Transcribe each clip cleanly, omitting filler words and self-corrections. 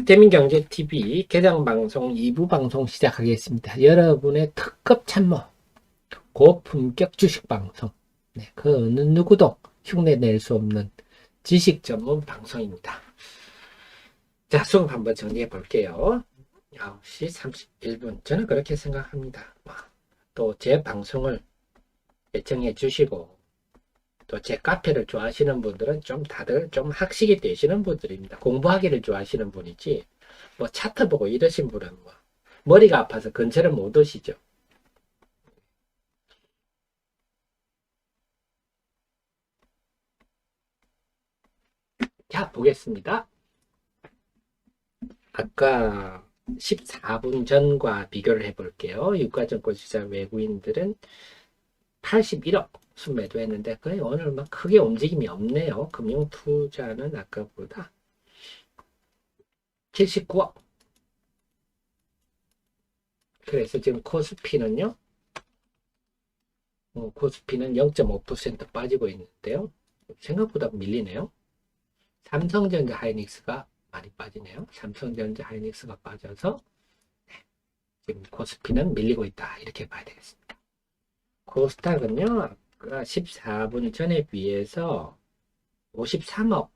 대민경제TV 개장방송 2부 방송 시작하겠습니다. 여러분의 특급 참모, 고품격 주식방송. 네, 그 어느 누구도 흉내낼 수 없는 지식 전문 방송입니다. 자, 수업 한번 정리해 볼게요. 9시 31분. 저는 그렇게 생각합니다. 또 제 방송을 애청해 주시고, 또 제 카페를 좋아하시는 분들은 좀 다들 좀 학식이 되시는 분들입니다. 공부하기를 좋아하시는 분이지, 뭐 차트 보고 이러신 분은 뭐 머리가 아파서 근처를 못 오시죠. 자, 보겠습니다. 아까 14분 전과 비교를 해볼게요. 유가증권 시장 외국인들은 81억 순매도 했는데 거의 오늘 막 크게 움직임이 없네요. 금융투자는 아까보다 79억. 그래서 지금 코스피는요. 코스피는 0.5% 빠지고 있는데요. 생각보다 밀리네요. 삼성전자 하이닉스가 많이 빠지네요. 삼성전자 하이닉스가 빠져서 지금 코스피는 밀리고 있다. 이렇게 봐야 되겠습니다. 코스닥은요. 아까 14분 전에 비해서 53억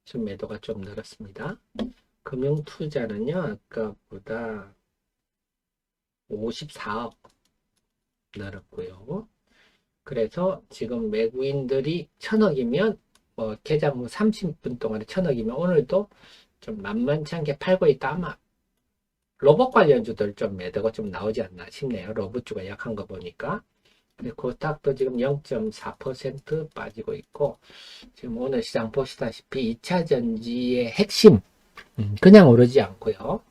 순매도가 좀 늘었습니다. 금융투자는요. 아까보다 54억 늘었고요. 그래서 지금 외국인들이 1000억이면 개장 후 30분 동안에 1000억이면 오늘도 좀 만만치 않게 팔고 있다. 아마 로봇 관련주들 좀 매도가 좀 나오지 않나 싶네요. 로봇주가 약한 거 보니까. 코스닥도 지금 0.4% 빠지고 있고, 지금 오늘 시장 보시다시피 2차 전지의 핵심, 그냥 오르지 않고요.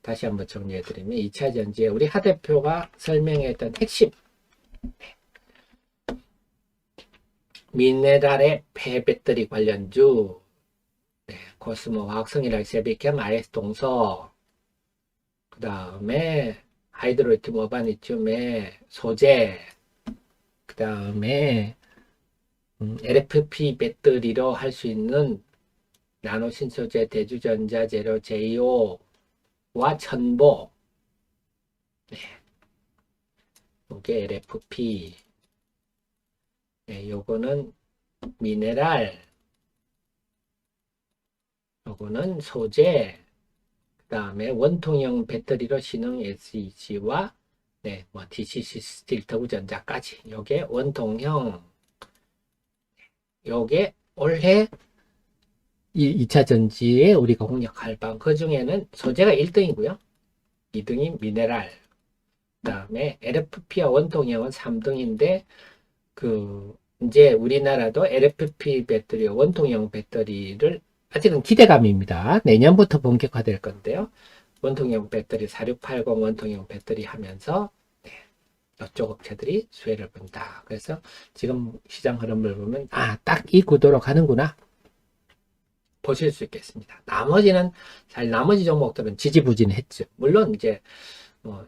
다시 한번 정리해드리면 2차 전지에 우리 하 대표가 설명했던 핵심, 미네랄의 폐배터리 관련주, 코스모 화학성이랑 세비캠, RS 동서, 그 다음에 하이드로리튬 어바니튬의 소재, 그 다음에 LFP 배터리로 할 수 있는 나노신소재 대주전자 재료 JO와 천보, 이게 LFP, 요거는 미네랄, 요거는 소재, 그 다음에 원통형 배터리로 신흥 SEG와 뭐 DCC 스틸 더구전자까지 요게 원통형. 요게 올해 2차 전지에 우리가 공략할 방, 그 중에는 소재가 1등이고요. 2등이 미네랄, 그 다음에 LFP와 원통형은 3등인데 이제 우리나라도 LFP 배터리와 원통형 배터리를 아직은 기대감입니다. 내년부터 본격화될 건데요. 원통형 배터리 4680 원통형 배터리 하면서 이쪽 업체들이 수혜를 본다. 그래서 지금 시장 흐름을 보면 딱 이 구도로 가는구나 보실 수 있겠습니다. 나머지 종목들은 지지부진했죠. 물론 이제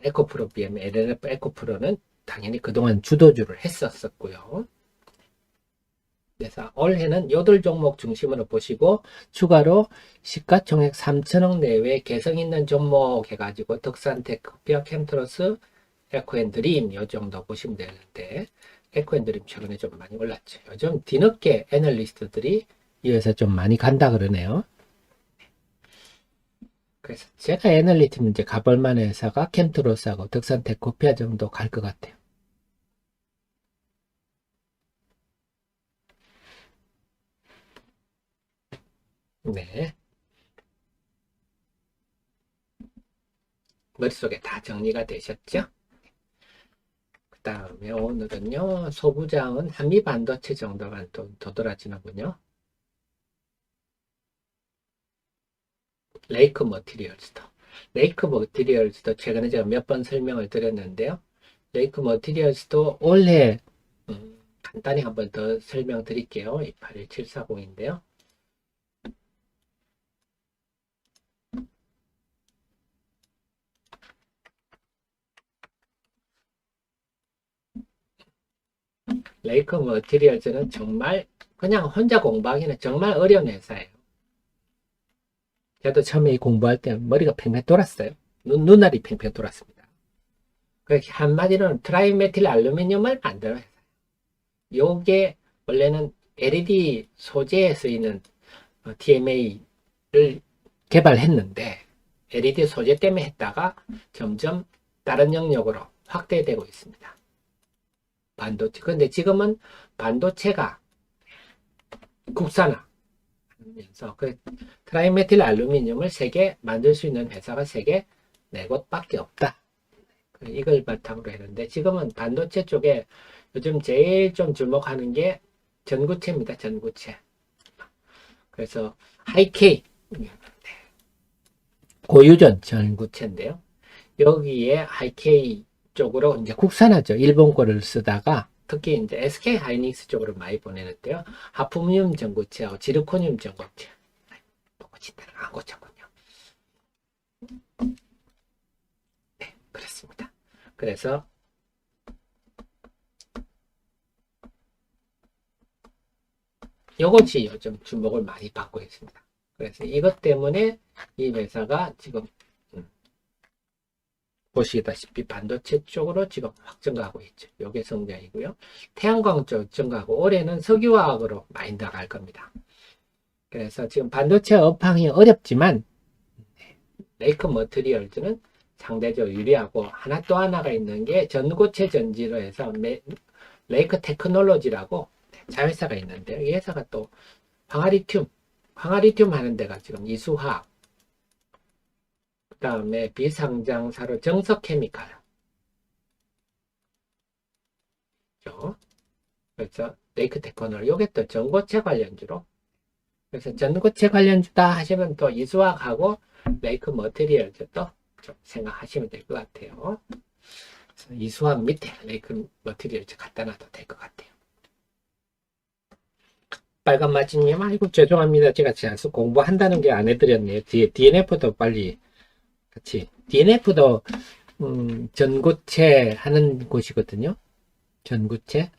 에코프로 BM, LNF 에코프로는 당연히 그동안 주도주를 했었고요. 그래서 올해는 8종목 중심으로 보시고 추가로 시가총액 3천억 내외 개성 있는 종목 해가지고 덕산테크피아 캠트로스, 에코앤드림 요 정도 보시면 되는데, 에코앤드림 최근에 좀 많이 올랐죠. 요즘 뒤늦게 애널리스트들이 이어서 좀 많이 간다 그러네요. 그래서 제가 애널리티는 이제 가볼 만한 회사가 캠트로스하고 덕산테크피아 정도 갈 것 같아요. 네. 머릿속에 다 정리가 되셨죠? 그 다음에 오늘은요, 소부장은 한미반도체 정도만 또 도드라지는군요. 레이크 머티리얼스도. 레이크 머티리얼스도 최근에 제가 몇 번 설명을 드렸는데요. 레이크 머티리얼스도 올해 간단히 한번 더 설명드릴게요. 281740인데요. 레이크 머티리얼즈는 정말 그냥 혼자 공부하기는 정말 어려운 회사예요. 저도 처음에 공부할 때 머리가 팽팽 돌았어요. 눈알이 팽팽 돌았습니다. 그래서 한마디로는 트라이메틸 알루미늄을 만들어요. 요게 원래는 LED 소재에 쓰이는 TMA를 개발했는데 LED 소재 때문에 했다가 점점 다른 영역으로 확대되고 있습니다. 반도체. 근데 지금은 반도체가 국산화하면서 그 트라이메틸 알루미늄을 세계 만들 수 있는 회사가 세계 4곳밖에 없다. 이걸 바탕으로 했는데 지금은 반도체 쪽에 요즘 제일 좀 주목하는 게 전구체입니다. 전구체. 그래서 하이K 고유전 전구체인데요. 여기에 하이K 쪽으로 이제 국산화죠. 일본 거를 쓰다가 특히 이제 SK 하이닉스 쪽으로 많이 보내는데요. 하프늄 전구체하고 지르코늄 전구체. 고친다는 안 고쳤군요. 네, 그렇습니다. 그래서 이것이 요즘 주목을 많이 받고 있습니다. 그래서 이것 때문에 이 회사가 지금 보시다시피 반도체 쪽으로 지금 확 증가하고 있죠. 요게 성장이고요. 태양광 쪽 증가하고 올해는 석유화학으로 많이 나갈 겁니다. 그래서 지금 반도체 업황이 어렵지만 레이크 머티리얼즈는 상대적으로 유리하고 하나 또 하나가 있는 게 전고체 전지로 해서 레이크 테크놀로지라고 자회사가 있는데 이 회사가 또 황화리튬 하는 데가 지금 이수화학 그 다음에 비상장사로 정석케미칼 그래서 레이크 테크놀 요게 또 전고체 관련주로 그래서 전고체 관련주다 하시면 또 이수화학하고 레이크 머티리얼즈 또 좀 생각하시면 될 것 같아요. 그래서 이수화학 밑에 레이크 머티리얼즈 갖다 놔도 될 것 같아요. 빨간 마지님, 아이고, 죄송합니다. 제가 자수 공부한다는 게 안 해드렸네요. 뒤에 DNF도 빨리 같이. DNF도, 전구체 하는 곳이거든요. 전구체.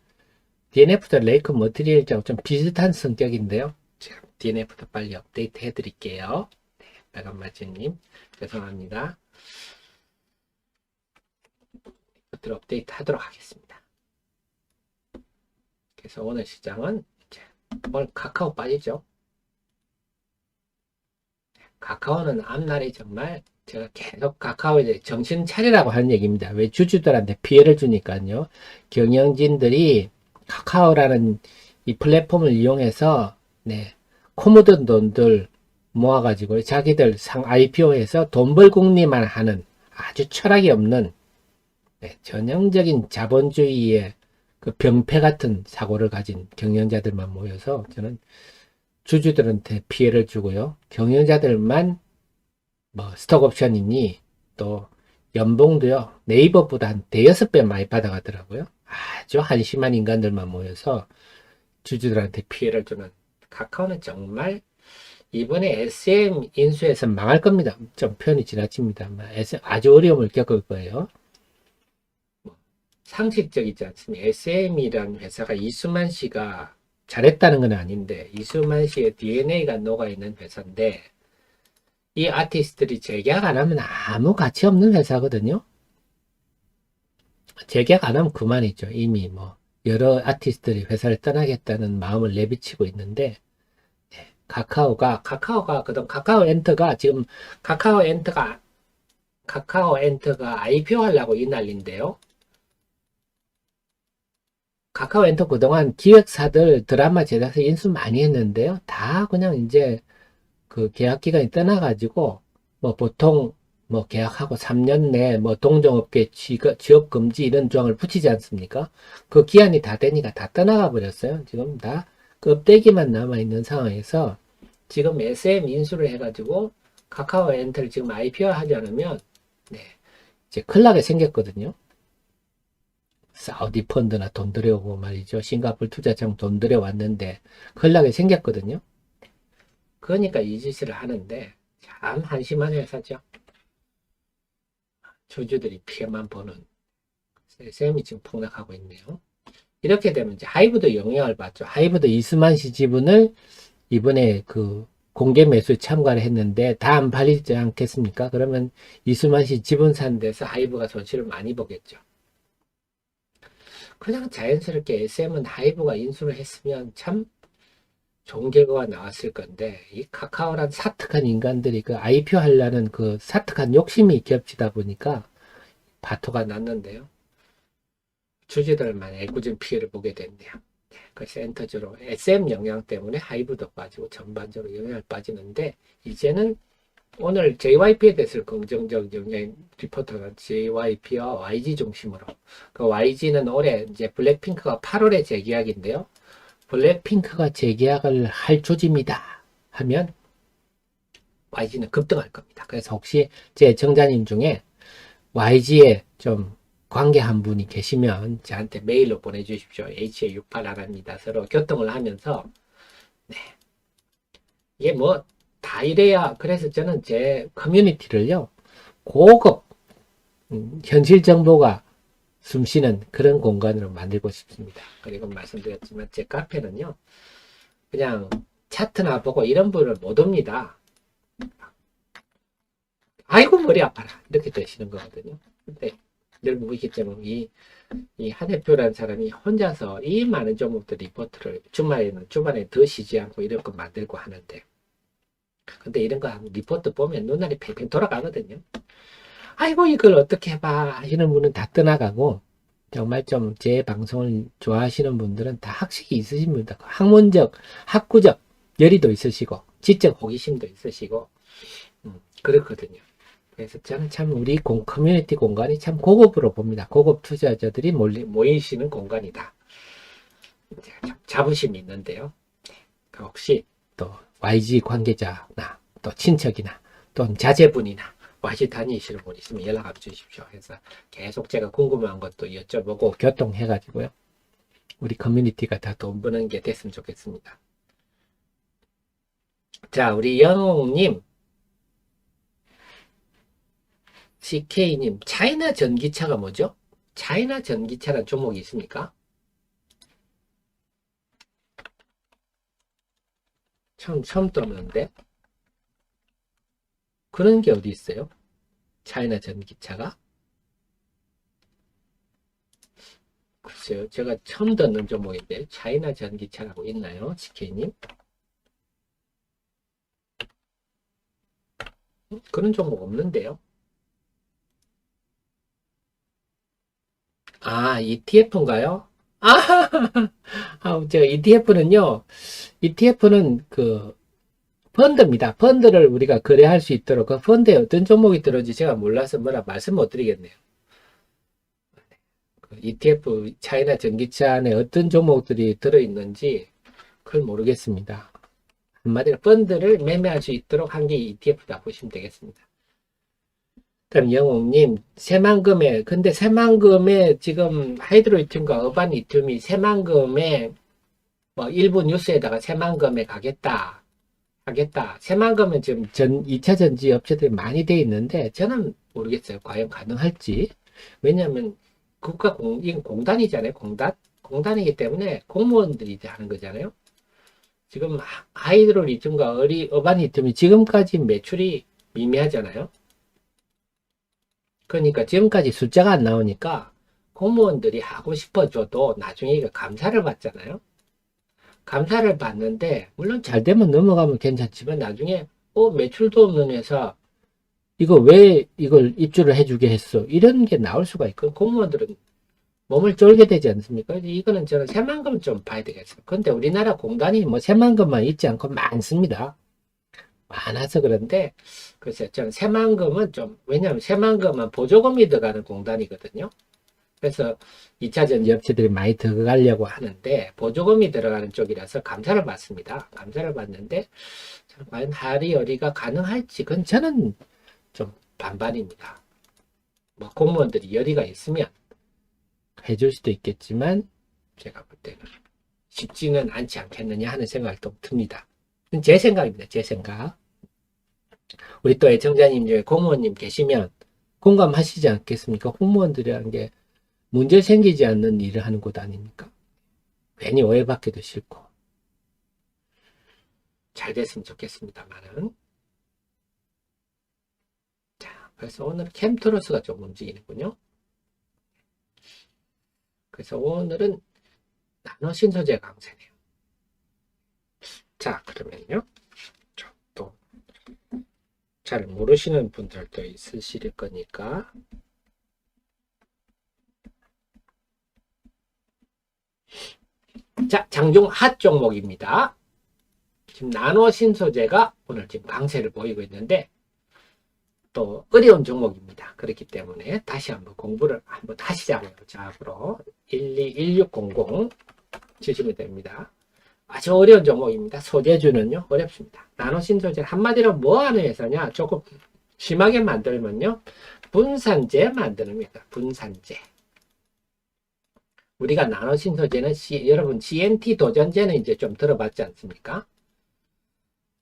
DNF도 레이크 머티리얼하고 좀 비슷한 성격인데요. 제가 DNF도 빨리 업데이트 해드릴게요. 네, 빨간 마지님, 죄송합니다. 이것들 업데이트 하도록 하겠습니다. 그래서 오늘 시장은 오늘 카카오 빠지죠. 카카오는 앞날이 정말 제가 계속 카카오에 대해 정신 차리라고 하는 얘기입니다. 왜 주주들한테 피해를 주니까요. 경영진들이 카카오라는 이 플랫폼을 이용해서 코 묻은 돈들 모아가지고 자기들 IPO해서 돈 벌궁리만 하는 아주 철학이 없는 전형적인 자본주의의 그 병폐 같은 사고를 가진 경영자들만 모여서 저는 주주들한테 피해를 주고요. 경영자들만 뭐 스톡옵션이니 또 연봉도요. 네이버보다 한 대여섯 배 많이 받아가더라고요. 아주 한심한 인간들만 모여서 주주들한테 피해를 주는 카카오는 정말 이번에 SM 인수해서 망할 겁니다. 좀 표현이 지나칩니다만 아주 어려움을 겪을 거예요. 상식적이지 않습니까? SM이라는 회사가 이수만 씨가 잘했다는 건 아닌데 이수만 씨의 DNA가 녹아있는 회사인데 이 아티스트들이 재계약 안 하면 아무 가치 없는 회사거든요. 재계약 안 하면 그만이죠. 이미 뭐 여러 아티스트들이 회사를 떠나겠다는 마음을 내비치고 있는데 카카오가 그동안 카카오엔터가 지금 카카오엔터가 IPO 하려고 이 난리인데요. 카카오엔터 그동안 기획사들 드라마 제작사 인수 많이 했는데요. 다 그냥 이제 그 계약 기간이 떠나가지고 뭐 보통 뭐 계약하고 3년 내 뭐 동종업계 취업 금지 이런 조항을 붙이지 않습니까? 그 기한이 다 되니까 다 떠나가 버렸어요. 지금 다 껍데기만 남아 있는 상황에서 지금 SM 인수를 해가지고 카카오엔터를 지금 IPO 하지 않으면 이제 큰일 나게 생겼거든요. 사우디 펀드나 돈 들여오고 말이죠. 싱가포르 투자청 돈 들여왔는데 큰일 나게 생겼거든요. 그러니까 이 짓을 하는데 참 한심한 회사죠. 주주들이 피해만 보는 셈이 지금 폭락하고 있네요. 이렇게 되면 이제 하이브도 영향을 받죠. 하이브도 이스만 씨 지분을 이번에 그 공개 매수에 참가를 했는데 다 안 팔리지 않겠습니까? 그러면 이수만시 지분 사는 데서 하이브가 손실을 많이 보겠죠. 그냥 자연스럽게 SM은 하이브가 인수를 했으면 참 좋은 결과가 나왔을 건데, 이 카카오란 사특한 인간들이 그 IPO 하려는 그 사특한 욕심이 겹치다 보니까 바토가 났는데요. 주주들만 애꿎은 피해를 보게 됐네요. 그 센터주로 SM 영향 때문에 하이브도 빠지고 전반적으로 영향을 빠지는데, 이제는 오늘 JYP에 대해서 긍정적 영향 리포터가 JYP와 YG 중심으로, 그 YG는 올해 이제 블랙핑크가 8월에 재계약인데요. 블랙핑크가 재계약을 할 조짐이다 하면 YG는 급등할 겁니다. 그래서 혹시 제 정자님 중에 YG에 좀 관계한 분이 계시면 저한테 메일로 보내주십시오. HA68 서로 교통을 하면서, 네. 이게 뭐 다 이래야. 그래서 저는 제 커뮤니티를요, 고급 현실 정보가 숨쉬는 그런 공간으로 만들고 싶습니다. 그리고 말씀드렸지만 제 카페는요, 그냥 차트나 보고 이런 분을 못 옵니다. 아이고 머리 아파라 이렇게 되시는 거거든요. 근데 여러분 보시겠지만 이 한 대표라는 사람이 혼자서 이 많은 종목들 리포트를 주말에 더 쉬지 않고 이런 거 만들고 하는데, 근데 이런 거 리포트 보면 눈알이 팽팽 돌아가거든요. 아이고 이걸 어떻게 해봐 하시는 분은 다 떠나가고, 정말 좀 제 방송을 좋아하시는 분들은 다 학식이 있으신 분들, 학문적, 학구적 열의도 있으시고 지적 호기심도 있으시고 그렇거든요. 그래서 저는 참 우리 커뮤니티 공간이 참 고급으로 봅니다. 고급 투자자들이 모이시는 공간이다. 제가 참 자부심이 있는데요. 혹시 또 YG 관계자나 또 친척이나 또 자제분이나 YG 다니시는 분 있으면 연락 주십시오. 그래서 계속 제가 궁금한 것도 여쭤보고 교통해가지고요. 우리 커뮤니티가 다 돈 버는 게 됐으면 좋겠습니다. 자, 우리 영웅님, CK님, 차이나 전기차가 뭐죠? 차이나 전기차라는 종목이 있습니까? 처음 들었는데 그런 게 어디 있어요? 차이나 전기차가? 글쎄요, 제가 처음 듣는 종목인데 차이나 전기차라고 있나요? CK님? 그런 종목 없는데요? 아, ETF인가요? 아, 제가 ETF는 그 펀드입니다. 펀드를 우리가 거래할 수 있도록, 그 펀드에 어떤 종목이 들어오지 제가 몰라서 뭐라 말씀 못 드리겠네요. 그 ETF 차이나 전기차 안에 어떤 종목들이 들어있는지 그걸 모르겠습니다. 한마디로 펀드를 매매할 수 있도록 한 게 ETF다 보시면 되겠습니다. 그럼 영웅님, 근데 새만금에 지금 하이드로리튬과 어반리튬이 새만금에 뭐 일부 뉴스에다가 새만금에 하겠다. 새만금은 지금 2차 전지 업체들이 많이 돼 있는데 저는 모르겠어요. 과연 가능할지. 왜냐하면 이건 공단이잖아요. 공단이기 때문에 공무원들이 하는 거잖아요. 지금 하이드로리튬과 어반리튬이 지금까지 매출이 미미하잖아요. 그러니까 지금까지 숫자가 안 나오니까 공무원들이 하고 싶어져도 나중에 이거 감사를 받잖아요. 감사를 받는데 물론 잘 되면 넘어가면 괜찮지만 나중에 매출도 없는 회사 이거 왜 이걸 입주를 해주게 했어? 이런 게 나올 수가 있고 공무원들은 몸을 쫄게 되지 않습니까? 이거는 저는 새만금 좀 봐야 되겠어요. 근데 우리나라 공단이 뭐 새만금만 있지 않고 많습니다. 많아서 그런데 글쎄요, 저는 새만금은 좀, 왜냐하면 새만금은 보조금이 들어가는 공단이거든요. 그래서 2차 전지 업체들이 많이 들어가려고 하는데 보조금이 들어가는 쪽이라서 감사를 받습니다. 감사를 받는데 과연 하리어리가 가능할지 그건 저는 좀 반반입니다. 뭐 공무원들이 열의가 있으면 해줄 수도 있겠지만 제가 볼 때는 쉽지는 않지 않겠느냐 하는 생각도 듭니다. 제 생각입니다. 제 생각. 우리 또 애청자님 중에 공무원님 계시면 공감하시지 않겠습니까? 공무원들이라는 게 문제 생기지 않는 일을 하는 곳 아닙니까? 괜히 오해받기도 싫고. 잘 됐으면 좋겠습니다만은. 자, 그래서 오늘 캠트로스가 좀 움직이는군요. 그래서 오늘은 나노 신소재 강세네요. 자, 그러면요. 또 잘 모르시는 분들도 있으실 거니까. 자, 장중 핫 종목입니다. 지금 나노 신소재가 오늘 지금 강세를 보이고 있는데 또 어려운 종목입니다. 그렇기 때문에 다시 한번 공부를 한번 하시자고요. 자, 앞으로 121600 주시면 됩니다. 아주 어려운 종목입니다. 소재주는요, 어렵습니다. 나노 신소재 한마디로 뭐 하는 회사냐? 조금 심하게 만들면요, 분산재 만드는 회사. 분산재. 우리가 나노 신소재는 여러분 CNT 도전재는 이제 좀 들어봤지 않습니까?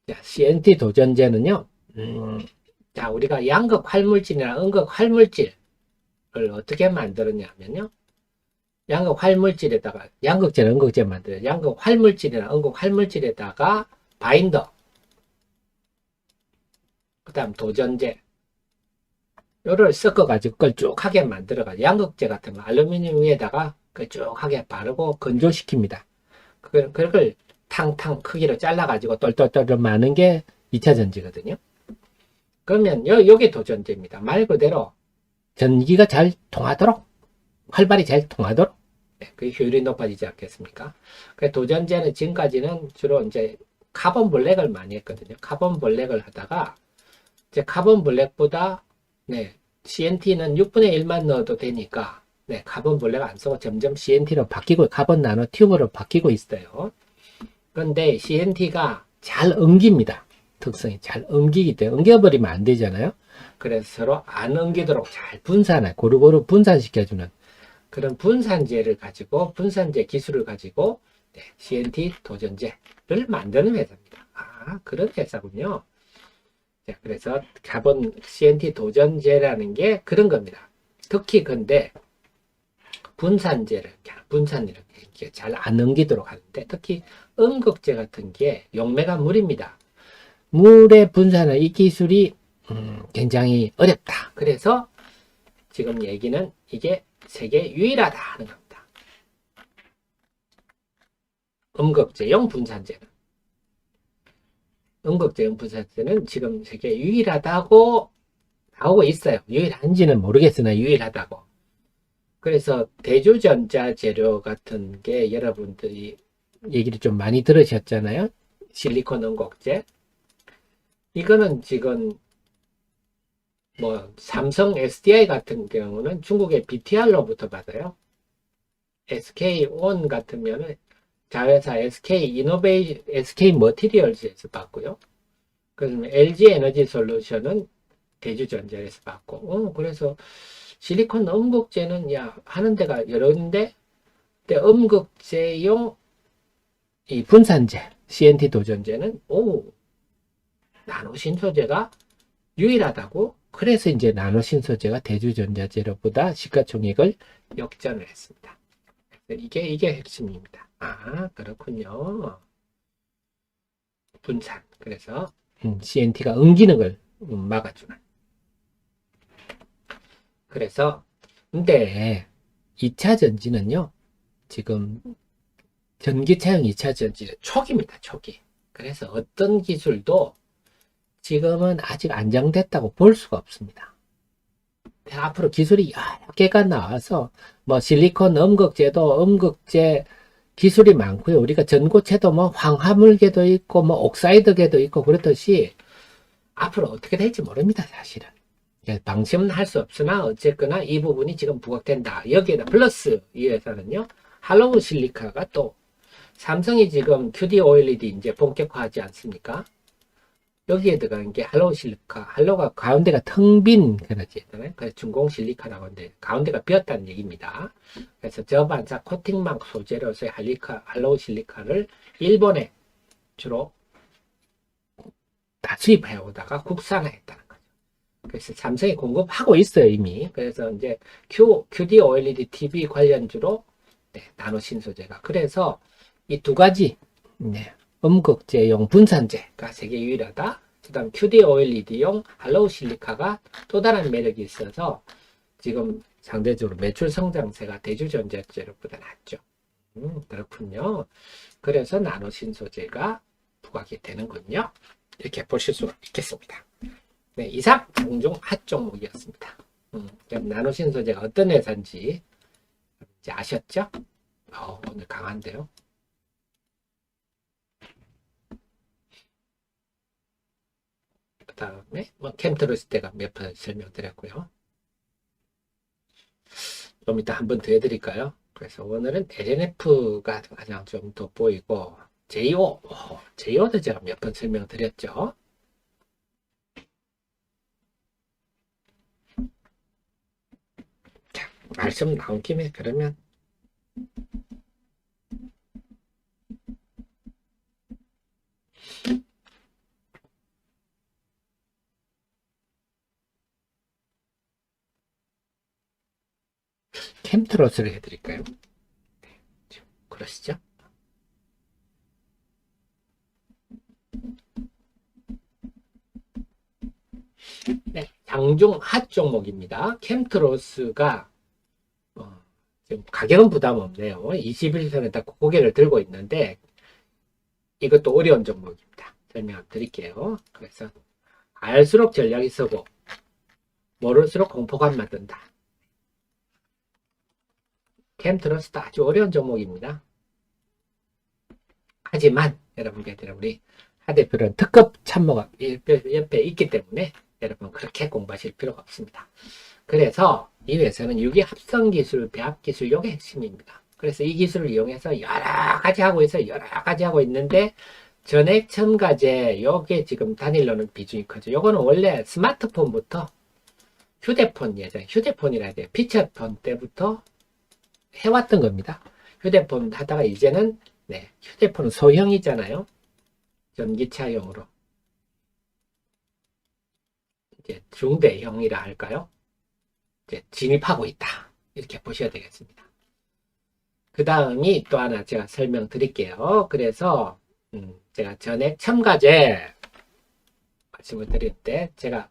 자, CNT 도전재는요, 자, 우리가 양극 활물질이나 음극 활물질을 어떻게 만들었냐면요, 양극 활물질에다가, 양극재는 음극재 만들어요. 양극 활물질이나 음극 활물질에다가 바인더, 그 다음 도전재, 요를 섞어가지고 걸쭉하게 만들어가지고, 양극재 같은 거, 알루미늄 위에다가 걸쭉하게 바르고 건조시킵니다. 그걸 탕탕 크기로 잘라가지고 똘똘똘 마는 게 2차 전지거든요. 그러면 요게 도전재입니다. 말 그대로 전기가 잘 통하도록, 활발히 잘 통하도록, 네, 그 효율이 높아지지 않겠습니까? 도전재는 지금까지는 주로 이제 카본 블랙을 많이 했거든요. 카본 블랙을 하다가 이제 카본 블랙보다 네, CNT는 6분의 1만 넣어도 되니까 네, 카본 블랙 안 쓰고 점점 CNT로 바뀌고 카본 나노 튜브로 바뀌고 있어요. 그런데 CNT가 잘 엉깁니다. 특성이 잘 엉기기 때문에 엉겨버리면 안 되잖아요. 그래서 서로 안 엉기도록 잘 분산해 고루고루 분산시켜주는 그런 분산재를 가지고 분산재 기술을 가지고 네, CNT 도전재를 만드는 회사입니다. 아, 그런 회사군요. 자, 그래서 카본 CNT 도전재라는 게 그런 겁니다. 특히 근데 분산재를 이렇게 잘 안 엉기도록 하는데 특히 음극재 같은 게 용매가 물입니다. 물의 분산을 이 기술이 굉장히 어렵다. 그래서 지금 얘기는 이게 세계 유일하다 하는 겁니다. 음극재용 분산재는. 음극재용 분산재는 지금 세계 유일하다고 나오고 있어요. 유일한지는 모르겠으나 유일하다고. 그래서 대주전자 재료 같은 게 여러분들이 얘기를 좀 많이 들으셨잖아요. 실리콘 음극재. 이거는 지금 뭐 삼성 SDI 같은 경우는 중국의 BTR로부터 받아요. SK온 같으면은 자회사 SK 머티리얼즈에서 받고요. 그래서 LG 에너지 솔루션은 대주전자에서 받고, 그래서 실리콘 음극재는 하는 데가 여러 군데, 근데 음극재용 이 분산재, CNT 도전재는 나노 신소재가 유일하다고. 그래서 이제 나노 신소재가 대주전자재료보다 시가총액을 역전을 했습니다. 이게 핵심입니다. 아, 그렇군요. 분산. 그래서 CNT가 엉기는 걸 막아주는. 그래서 근데 2차 전지는요. 지금 전기차용 2차 전지는 초기입니다. 초기. 그래서 어떤 기술도 지금은 아직 안정됐다고 볼 수가 없습니다. 앞으로 기술이 여러 개가 나와서 뭐 실리콘 음극재도 음극재 기술이 많고요. 우리가 전고체도 뭐 황화물계도 있고 뭐 옥사이드계도 있고 그렇듯이 앞으로 어떻게 될지 모릅니다. 사실은. 방심은 할 수 없으나 어쨌거나 이 부분이 지금 부각된다. 여기에다 플러스 이 회사는요. 할로우 실리카가 또 삼성이 지금 QD OLED 이제 본격화하지 않습니까? 여기에 들어가는 게 할로우 실리카. 할로우가 가운데가 텅 빈 그러지잖아요. 그래서 중공 실리카라고 하는데 가운데가 비었다는 얘기입니다. 그래서 저반사 코팅망 소재로서의 할로우 실리카를 일본에 주로 다 수입해 오다가 국산화했다는 거죠. 그래서 삼성이 공급하고 있어요, 이미. 그래서 이제 QD OLED TV 관련주로 네, 나노 신소재가. 그래서 이 두 가지, 네, 음극재용 분산재가 세계 유일하다. 그 다음 QD OLED용 할로우 실리카가 또 다른 매력이 있어서 지금 상대적으로 매출 성장세가 대주전자재료보다 낮죠. 그렇군요. 그래서 나노 신소재가 부각이 되는군요. 이렇게 보실 수 있겠습니다. 네, 이상 장중 핫 종목이었습니다. 나노 신소재가 어떤 회사인지 이제 아셨죠? 오늘 강한데요. 그 다음에 캠트로스 때가 몇 번 설명드렸고요. 좀 이따 한 번 더 해드릴까요? 그래서 오늘은 LNF가 가장 좀 돋보이고 JO도 제가 몇 번 설명드렸죠. 자, 말씀 나온 김에 그러면 캠트로스를 해드릴까요? 네, 그러시죠? 네, 장중 핫 종목입니다. 캠트로스가 지금 가격은 부담 없네요. 21선에 딱 고개를 들고 있는데 이것도 어려운 종목입니다. 설명 드릴게요. 그래서 알수록 전략이 서고 모를수록 공포감 만든다. 캠트러스도 아주 어려운 종목입니다. 하지만 여러분께서는 우리 하 대표는 특급 참모가 옆에 있기 때문에 여러분 그렇게 공부하실 필요가 없습니다. 그래서 이 회사는 유기합성기술, 배합기술 이게 핵심입니다. 그래서 이 기술을 이용해서 여러 가지 하고 있는데 전액 첨가제 요게 지금 단일로는 비중이 크죠. 요거는 원래 스마트폰부터 휴대폰이라 해야 돼요. 피처폰 때부터 해왔던 겁니다. 휴대폰 하다가 이제는 휴대폰은 소형이잖아요. 전기차용으로 이제 중대형이라 할까요? 이제 진입하고 있다. 이렇게 보셔야 되겠습니다. 그 다음이 또 하나 제가 설명드릴게요. 그래서 제가 전액 첨가제 말씀을 드릴 때 제가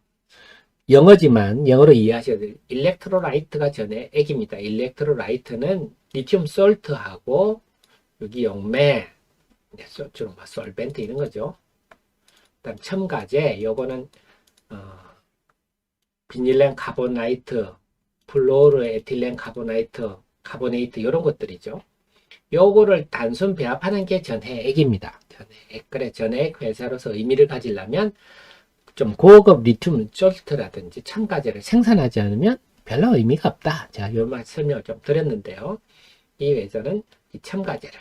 영어지만 영어로 이해하셔야 돼요. 일렉트로라이트가 전액입니다. 일렉트로라이트는 리튬 솔트하고 유기용매, 주로 솔벤트 이런 거죠. 그다음 첨가제, 요거는 비닐렌 카보나이트, 플로르 에틸렌 카보네이트 이런 것들이죠. 요거를 단순 배합하는 게 전해액입니다. 전해액. 그래, 전해액 회사로서 의미를 가지려면 좀 고급 리튬 솔트라든지 첨가제를 생산하지 않으면 별로 의미가 없다. 제가 요 말 설명을 좀 드렸는데요. 이 회사는 이 첨가제를.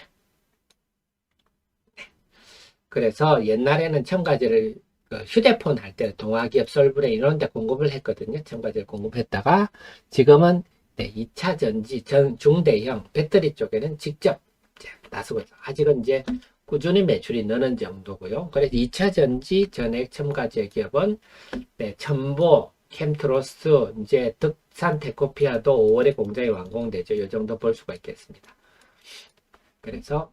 그래서 옛날에는 첨가제를 휴대폰 할 때 동화기업 솔브레 이런 데 공급을 했거든요. 첨가제를 공급했다가 지금은 2차 전지 중대형 배터리 쪽에는 직접 나서고 있어요. 아직은 이제 꾸준히 매출이 느는 정도고요. 그래서 2차 전지 전액 첨가제 기업은 첨보, 캠트로스, 이제 득산 테코피아도 5월에 공장이 완공되죠. 이 정도 볼 수가 있겠습니다. 그래서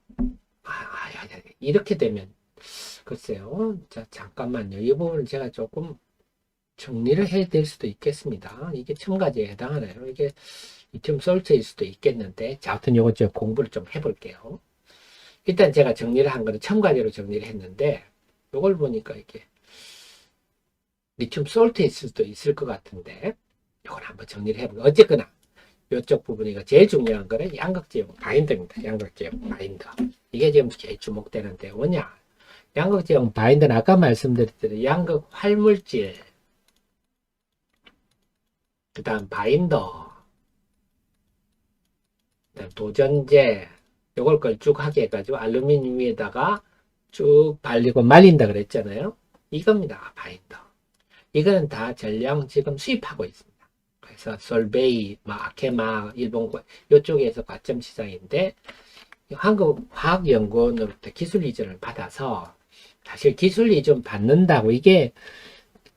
이렇게 되면 글쎄요. 자, 잠깐만요. 이 부분을 제가 조금 정리를 해야 될 수도 있겠습니다. 이게 첨가제에 해당하나요? 이게 리튬 솔트일 수도 있겠는데, 자, 아무튼 이거 좀 공부를 좀 해볼게요. 일단 제가 정리를 한 거는 첨가제로 정리를 했는데, 이걸 보니까 이게 리튬 솔트일 수도 있을 것 같은데, 이걸 한번 정리를 해볼게요. 어쨌거나, 이쪽 부분이 제일 중요한 거는 양극재용 바인더입니다. 양극재용 바인더. 이게 지금 제일 주목되는데, 뭐냐? 양극재용 바인더는 아까 말씀드렸던 양극 활물질, 그 다음 바인더, 그 다음 도전제, 요걸 걸쭉하게 해가지고 알루미늄 위에다가 쭉 발리고 말린다 그랬잖아요. 이겁니다. 바인더. 이거는 다 전량 지금 수입하고 있습니다. 그래서 솔베이, 아케마, 일본 이쪽에서 과점 시장인데 한국화학연구원으로부터 기술 이전을 받아서 사실 기술 이전 받는다고 이게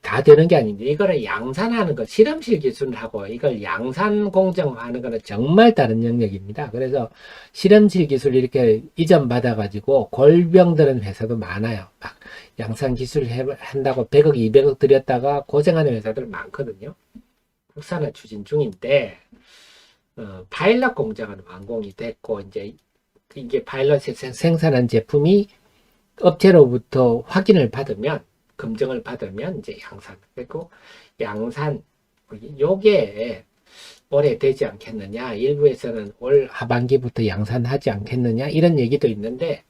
다 되는 게 아닌데 이거를 양산하는 거 실험실 기술하고 이걸 양산 공정화하는 거는 정말 다른 영역입니다. 그래서 실험실 기술 이렇게 이전 받아 가지고 골병 드는 회사도 많아요. 막 양산 기술 한다고 100억 200억 들였다가 고생하는 회사들 많거든요. 국산화 추진 중인데 파일럿 공장은 완공이 됐고 이제 이게 파일럿에 생산한 제품이 업체로부터 확인을 받으면 검증을 받으면 이제 양산. 그리고 양산 요게 올해 되지 않겠느냐. 일부에서는 올 하반기부터 양산하지 않겠느냐. 이런 얘기도 있는데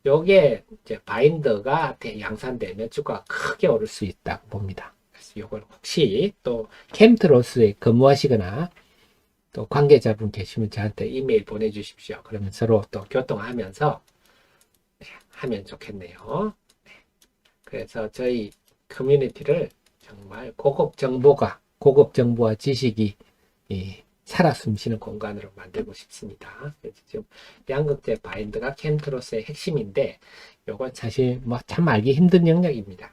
요게 이제 바인더가 양산되면 주가가 크게 오를 수 있다고 봅니다. 그래서 요걸 혹시 또 캠트로스에 근무하시거나 또 관계자분 계시면 저한테 이메일 보내주십시오. 그러면 서로 또 교통하면서 하면 좋겠네요. 그래서 저희 커뮤니티를 정말 고급 정보와 지식이 살아 숨쉬는 공간으로 만들고 싶습니다. 그래서 지금 양극재 바인더가 캠트로스의 핵심인데 요건 사실 뭐 참 알기 힘든 영역입니다.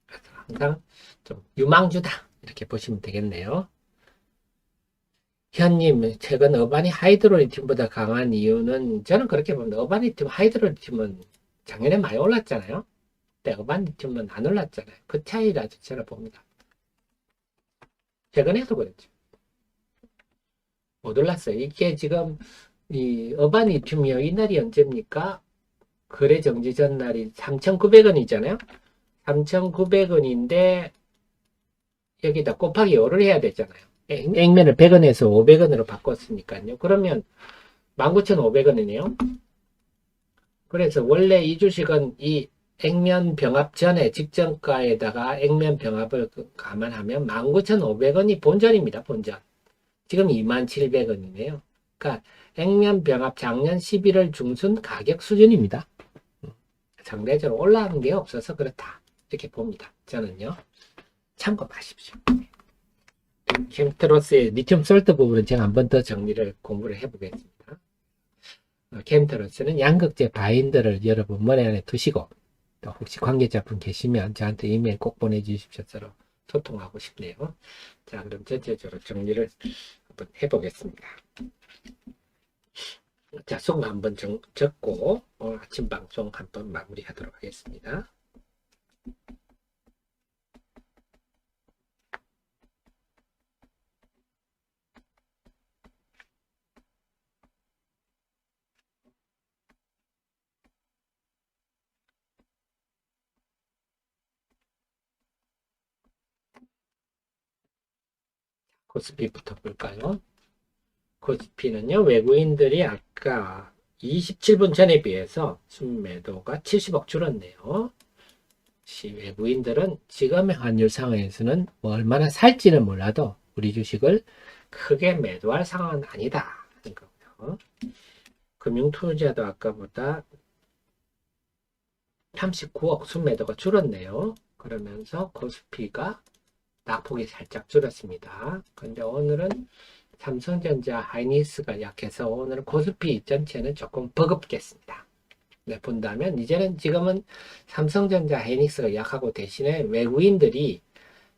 그래서 항상 좀 유망주다 이렇게 보시면 되겠네요. 현님, 최근 어바니 하이드로리튬보다 강한 이유는 저는 그렇게 봅니다. 어바니튬, 하이드로리튬은 작년에 많이 올랐잖아요. 근데 어바니튬은 안 올랐잖아요. 그 차이라도 저는 봅니다. 최근에도 그랬죠. 못 올랐어요. 이게 지금 이 어바니튬이요. 이날이 언제입니까? 거래 정지 전날이 3,900원이잖아요. 3,900원인데 여기다 곱하기 5를 해야 되잖아요. 액면을 100원에서 500원으로 바꿨으니까요. 그러면 19,500원이네요. 그래서 원래 이 주식은 이 액면 병합 전에 직전가에다가 액면 병합을 감안하면 19,500원이 본전입니다. 본전. 지금 27,000원이네요. 그러니까 액면 병합 작년 11월 중순 가격 수준입니다. 상대적으로 올라간 게 없어서 그렇다. 이렇게 봅니다. 저는요. 참고하십시오. 캠트로스의 리튬 솔트 부분은 제가 한 번 더 정리를 공부를 해보겠습니다. 캠트로스는 양극재 바인더를 여러분 머리 안에 두시고 또 혹시 관계자분 계시면 저한테 이메일 꼭 보내주십시오. 서로 소통하고 싶네요. 자, 그럼 전체적으로 정리를 한번 해보겠습니다. 자, 수고 한번 적고 오늘 아침 방송 한번 마무리하도록 하겠습니다. 코스피부터 볼까요? 코스피는요, 외국인들이 아까 27분 전에 비해서 순매도가 70억 줄었네요. 외국인들은 지금의 환율 상황에서는 뭐 얼마나 살지는 몰라도 우리 주식을 크게 매도할 상황은 아니다. 거고요. 금융투자도 아까보다 39억 순매도가 줄었네요. 그러면서 코스피가 낙폭이 살짝 줄었습니다. 근데 오늘은 삼성전자 하이닉스가 약해서 오늘 코스피 전체는 조금 버겁겠습니다. 네, 본다면 이제는 지금은 삼성전자 하이닉스가 약하고 대신에 외국인들이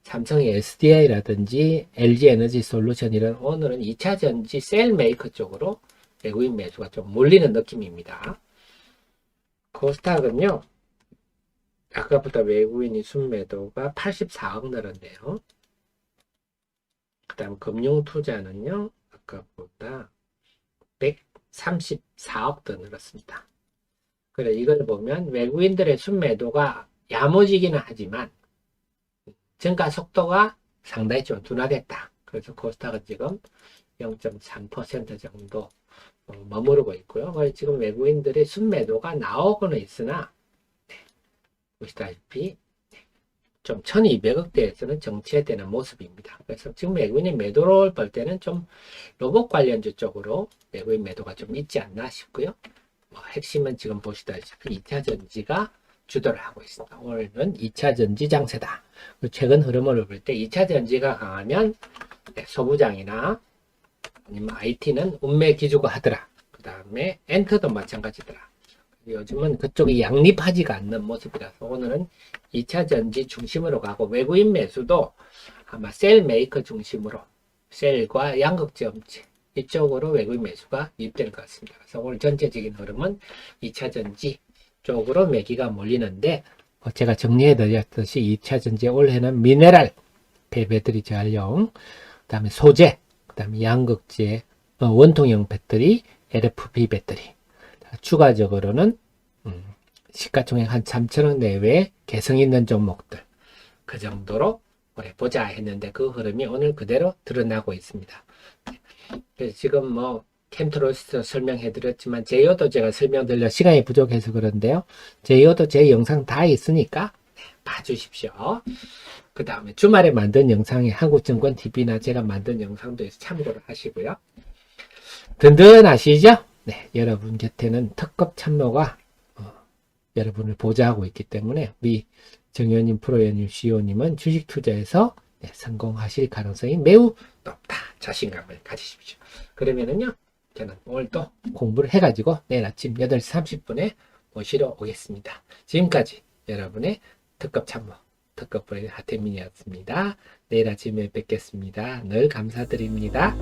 삼성의 SDI라든지 LG에너지 솔루션 이런 오늘은 2차전지 셀 메이커 쪽으로 외국인 매수가 좀 몰리는 느낌입니다. 코스닥은요. 아까보다 외국인이 순매도가 84억 늘었네요. 그 다음 금융투자는요. 아까보다 134억 더 늘었습니다. 그래 이걸 보면 외국인들의 순매도가 야무지기는 하지만 증가 속도가 상당히 좀 둔화됐다. 그래서 코스닥은 지금 0.3% 정도 머무르고 있고요. 지금 외국인들의 순매도가 나오고는 있으나 보시다시피 좀 1200억대에서는 정체되는 모습입니다. 그래서 지금 외국인이 매도를 볼 때는 좀 로봇 관련주 쪽으로 외국인 매도가 좀 있지 않나 싶고요. 핵심은 지금 보시다시피 2차전지가 주도를 하고 있습니다. 오늘은 2차전지 장세다. 최근 흐름을 볼 때 2차전지가 강하면 소부장이나 아니면 IT는 운매 기주가 하더라. 그 다음에 엔터도 마찬가지더라. 요즘은 그쪽이 양립하지가 않는 모습이라서 오늘은 2차 전지 중심으로 가고 외국인 매수도 아마 셀 메이커 중심으로 셀과 양극재업체 이쪽으로 외국인 매수가 유입될 것 같습니다. 그래서 오늘 전체적인 흐름은 2차 전지 쪽으로 매기가 몰리는데 제가 정리해 드렸듯이 2차 전지 올해는 미네랄 배터리 재활용, 그 다음에 소재, 그 다음에 양극재, 원통형 배터리, LFP 배터리. 추가적으로는 시가총액 한 3천원 내외의 개성 있는 종목들 그 정도로 올해 보자 했는데 그 흐름이 오늘 그대로 드러나고 있습니다. 그래서 지금 뭐 캠트로스 설명해 드렸지만 제이오도 제가 설명드려 시간이 부족해서 그런데요. 제이오도 제 영상 다 있으니까 봐주십시오. 그 다음에 주말에 만든 영상에 한국증권TV나 제가 만든 영상도 있어 참고를 하시고요. 든든하시죠? 네, 여러분 곁에는 특급 참모가 여러분을 보좌하고 있기 때문에 우리 정의원님, 프로의원님, CEO님은 주식 투자에서 성공하실 가능성이 매우 높다. 자신감을 가지십시오. 그러면은요, 저는 오늘 또 공부를 해가지고 내일 아침 8시 30분에 모시러 오겠습니다. 지금까지 여러분의 특급 참모, 특급 프로의 하태민이었습니다. 내일 아침에 뵙겠습니다. 늘 감사드립니다.